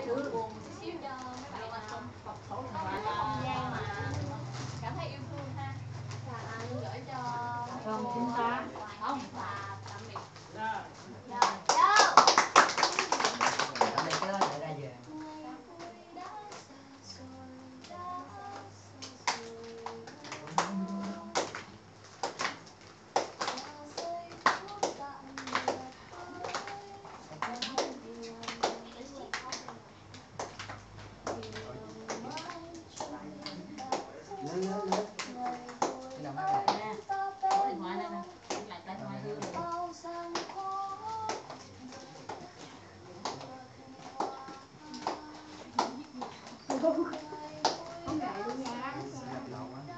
sự buồn chút xíu cho mấy bạn không có không gian mà cảm thấy yêu thương ha. Anh gửi cho Không, chúng ta không và tạm biệt. rồi. Tạm biệt cái đó để ra về. Lớn cái nào mấy bạn Nè, có điện thoại đây nè, lại điện thoại hư rồi. Không ngại luôn nha. Nhập lộn á.